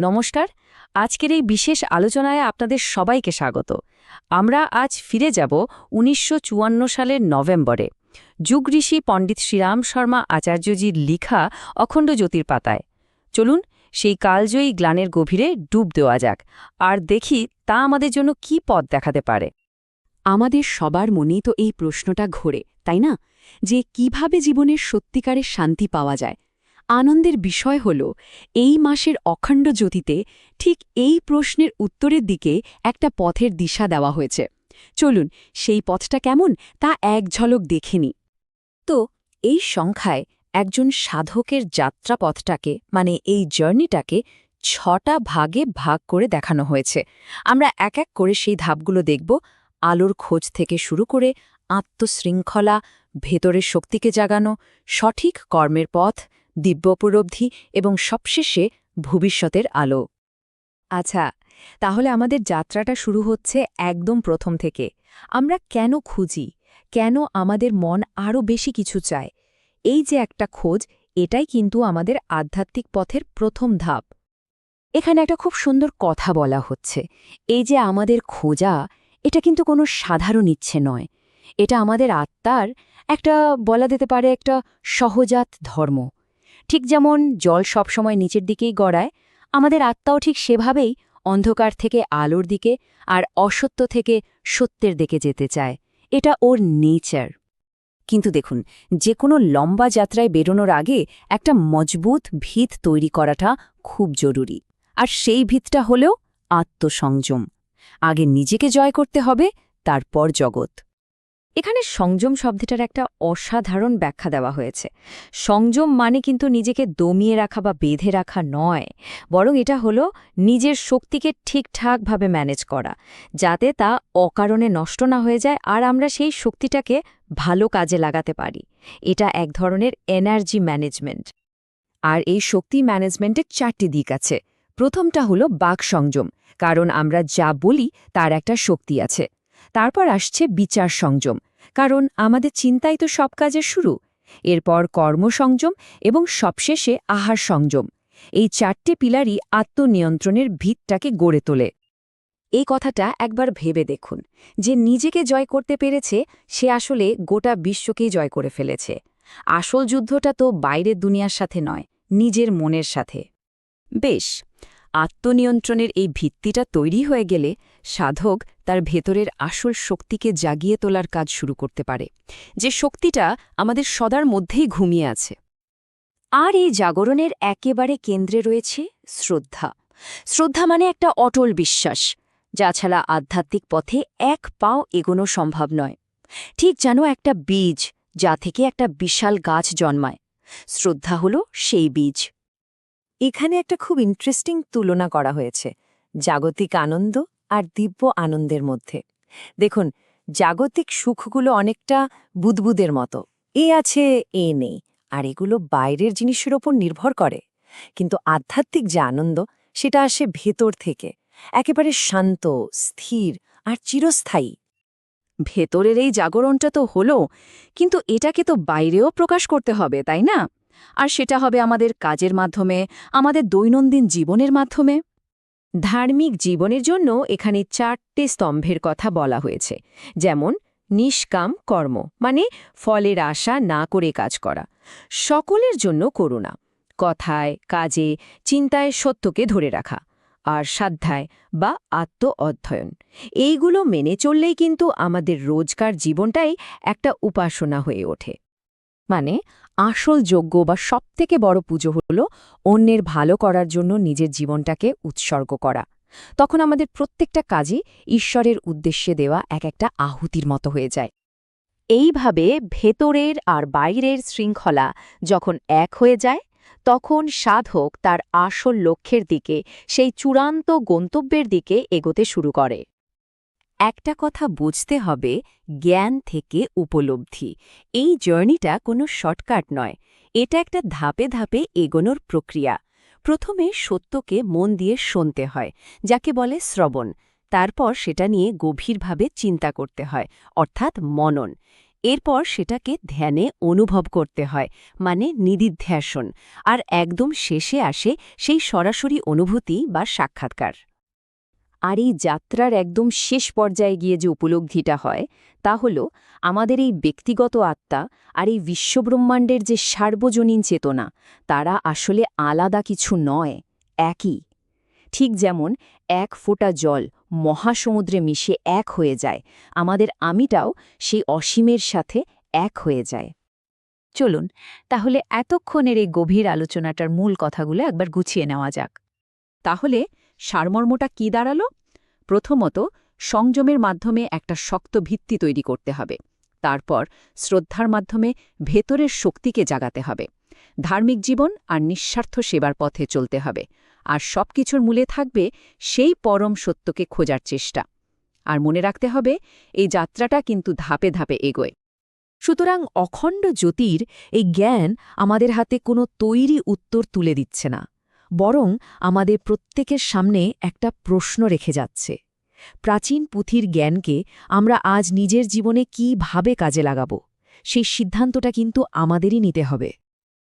নমস্কার। আজকের এই বিশেষ আলোচনায় আপনাদের সবাইকে স্বাগত। আমরা আজ ফিরে যাব ১৯৫৪ সালের নভেম্বরে যুগ ঋষি পণ্ডিত শ্রীরাম শর্মা আচার্যজির লিখা অখণ্ড জ্যোতির পাতায়। চলুন সেই কালজয়ী গ্লানের গভীরে ডুব দেওয়া যাক আর দেখি তা আমাদের জন্য কি পথ দেখাতে পারে। আমাদের সবার মনেই তো এই প্রশ্নটা ঘোরে, তাই না? যে কিভাবে জীবনের সত্যিকারের শান্তি পাওয়া যায়। আনন্দের বিষয় হল এই মাসের অখণ্ড জ্যোতিতে ঠিক এই প্রশ্নের উত্তরের দিকে একটা পথের দিশা দেওয়া হয়েছে। চলুন সেই পথটা কেমন তা এক ঝলক দেখে নিই। তো এই সংখ্যায় একজন সাধকের যাত্রাপথটাকে মানে এই জার্নিটাকে ৬টা ভাগে ভাগ করে দেখানো হয়েছে। আমরা এক এক করে সেই ধাপগুলো দেখব। আলোর খোঁজ থেকে শুরু করে আত্মশৃঙ্খলা, ভেতরের শক্তিকে জাগানো, সঠিক কর্মের পথ, দিব্য উপলব্ধি এবং সবশেষে ভবিষ্যতের আলো। আচ্ছা, তাহলে আমাদের যাত্রাটা শুরু হচ্ছে একদম প্রথম থেকে। আমরা কেন খুঁজি, কেন আমাদের মন আরও বেশি কিছু চায়? এই যে একটা খোঁজ, এটাই কিন্তু আমাদের আধ্যাত্মিক পথের প্রথম ধাপ। এখানে একটা খুব সুন্দর কথা বলা হচ্ছে। এই যে আমাদের খোঁজা, এটা কিন্তু কোনো সাধারণ ইচ্ছে নয়। এটা আমাদের আত্মার একটা, বলা যেতে পারে, একটা সহজাত ধর্ম। ঠিক যেমন জল সবসময় নিচের দিকেই গড়ায়, আমাদের আত্মাও ঠিক সেভাবেই অন্ধকার থেকে আলোর দিকে আর অসত্য থেকে সত্যের দিকে যেতে চায়। এটা ওর নেচার। কিন্তু দেখুন, যে কোনো লম্বা যাত্রায় বেরোনোর আগে একটা মজবুত ভিত তৈরি করাটা খুব জরুরি। আর সেই ভিতটা হলেও আত্মসংযম। আগে নিজেকে জয় করতে হবে, তারপর জগৎ। এখানে সংযম শব্দটার একটা অসাধারণ ব্যাখ্যা দেওয়া হয়েছে। সংযম মানে কিন্তু নিজেকে দমিয়ে রাখা বা বেঁধে রাখা নয়, বরং এটা হলো নিজের শক্তিকে ঠিকঠাকভাবে ম্যানেজ করা, যাতে তা অকারণে নষ্ট না হয়ে যায় আর আমরা সেই শক্তিটাকে ভালো কাজে লাগাতে পারি। এটা এক ধরনের এনার্জি ম্যানেজমেন্ট। আর এই শক্তি ম্যানেজমেন্টের 4টি দিক আছে। প্রথমটা হলো বাক সংযম, কারণ আমরা যা বলি তার একটা শক্তি আছে। তারপর আসছে বিচার সংযম, কারণ আমাদের চিন্তাই তো সব কাজের শুরু। এরপর কর্মসংযম এবং সবশেষে আহার সংযম। এই 4টে পিলারই আত্মনিয়ন্ত্রণের ভিতটাকে গড়ে তোলে। এই কথাটা একবার ভেবে দেখুন, যে নিজেকে জয় করতে পেরেছে সে আসলে গোটা বিশ্বকেই জয় করে ফেলেছে। আসল যুদ্ধটা তো বাইরের দুনিয়ার সাথে নয়, নিজের মনের সাথে। বেশ, আত্মনিয়ন্ত্রণের এই ভিত্তিটা তৈরি হয়ে গেলে সাধক তার ভেতরের আসল শক্তিকে জাগিয়ে তোলার কাজ শুরু করতে পারে, যে শক্তিটা আমাদের সদার মধ্যেই ঘুমিয়ে আছে। আর এই জাগরণের একেবারে কেন্দ্রে রয়েছে শ্রদ্ধা। শ্রদ্ধা মানে একটা অটল বিশ্বাস, যা ছাড়া আধ্যাত্মিক পথে এক পাও এগোনো সম্ভব নয়। ঠিক যেন একটা বীজ, যা থেকে একটা বিশাল গাছ জন্মায়। শ্রদ্ধা হল সেই বীজ। এখানে একটা খুব ইন্টারেস্টিং তুলনা করা হয়েছে জাগতিক আনন্দ আর দিব্য আনন্দের মধ্যে। দেখুন, জাগতিক সুখগুলো অনেকটা বুদবুদের মতো, এ আছে এ নেই, আর এগুলো বাইরের জিনিসের ওপর নির্ভর করে। কিন্তু আধ্যাত্মিক যে আনন্দ, সেটা আসে ভেতর থেকে, একেবারে শান্ত, স্থির আর চিরস্থায়ী। ভেতরের এই জাগরণটা তো হলো, কিন্তু এটাকে তো বাইরেও প্রকাশ করতে হবে, তাই না? আর সেটা হবে আমাদের কাজের মাধ্যমে, আমাদের দৈনন্দিন জীবনের মাধ্যমে। ধার্মিক জীবনের জন্য এখানে 4টে স্তম্ভের কথা বলা হয়েছে। যেমন নিষ্কাম কর্ম, মানে ফলের আশা না করে কাজ করা। সকলের জন্য করুণা, কথায়, কাজে, চিন্তায় সত্যকে ধরে রাখা। আর সাধ্যায় বা আত্ম অধ্যয়ন, এইগুলো মেনে চললেই কিন্তু আমাদের রোজকার জীবনটাই একটা উপাসনা হয়ে ওঠে। মানে আসল যজ্ঞ বা সবথেকে বড় পুজো হলো অন্যের ভালো করার জন্য নিজের জীবনটাকে উৎসর্গ করা। তখন আমাদের প্রত্যেকটা কাজই ঈশ্বরের উদ্দেশ্যে দেওয়া এক একটা আহুতির মতো হয়ে যায়। এইভাবে ভেতরের আর বাইরের শৃঙ্খলা যখন এক হয়ে যায়, তখন সাধক তার আসল লক্ষ্যের দিকে, সেই চূড়ান্ত গন্তব্যের দিকে এগোতে শুরু করে। একটা কথা বুঝতে হবে, জ্ঞান থেকে উপলব্ধি, এই জার্নিটা কোনো শর্টকাট নয়। এটা একটা ধাপে ধাপে এগোনোর প্রক্রিয়া। প্রথমে সত্যকে মন দিয়ে শুনতে হয়, যাকে বলে শ্রবণ। তারপর সেটা নিয়ে গভীরভাবে চিন্তা করতে হয়, অর্থাৎ মনন। এরপর সেটাকে ধ্যানে অনুভব করতে হয়, মানে নিদিধ্যাসন। আর একদম শেষে আসে সেই সরাসরি অনুভূতি বা সাক্ষাৎকার। আর এই যাত্রার একদম শেষ পর্যায়ে গিয়ে যে উপলব্ধিটা হয় তা হল আমাদের এই ব্যক্তিগত আত্মা আর এই বিশ্বব্রহ্মাণ্ডের যে সার্বজনীন চেতনা তারা আসলে আলাদা কিছু নয়, একই। ঠিক যেমন এক ফোঁটা জল মহাসমুদ্রে মিশে এক হয়ে যায়, আমাদের আমিটাও সেই অসীমের সাথে এক হয়ে যায়। চলুন তাহলে এতক্ষণের এই গভীর আলোচনাটার মূল কথাগুলো একবার গুছিয়ে নেওয়া যাক। তাহলে সারমর্মটা কি দাঁড়ালো? প্রথমত, সংযমের মাধ্যমে একটা শক্ত ভিত্তি তৈরি করতে হবে। তারপর শ্রদ্ধার মাধ্যমে ভেতরের শক্তিকে জাগাতে হবে। ধার্মিক জীবন আর নিঃস্বার্থ সেবার পথে চলতে হবে। আর সবকিছুর মূলে থাকবে সেই পরম সত্যকে খোঁজার চেষ্টা। আর মনে রাখতে হবে এই যাত্রাটা কিন্তু ধাপে ধাপে এগোয়। সুতরাং অখণ্ড জ্যোতির এই জ্ঞান আমাদের হাতে কোনো তৈরি উত্তর তুলে দিচ্ছে না, বরং আমাদের প্রত্যেকের সামনে একটা প্রশ্ন রেখে যাচ্ছে। প্রাচীন পুঁথির জ্ঞানকে আমরা আজ নিজের জীবনে কীভাবে কাজে লাগাব, সেই সিদ্ধান্তটা কিন্তু আমাদেরই নিতে হবে।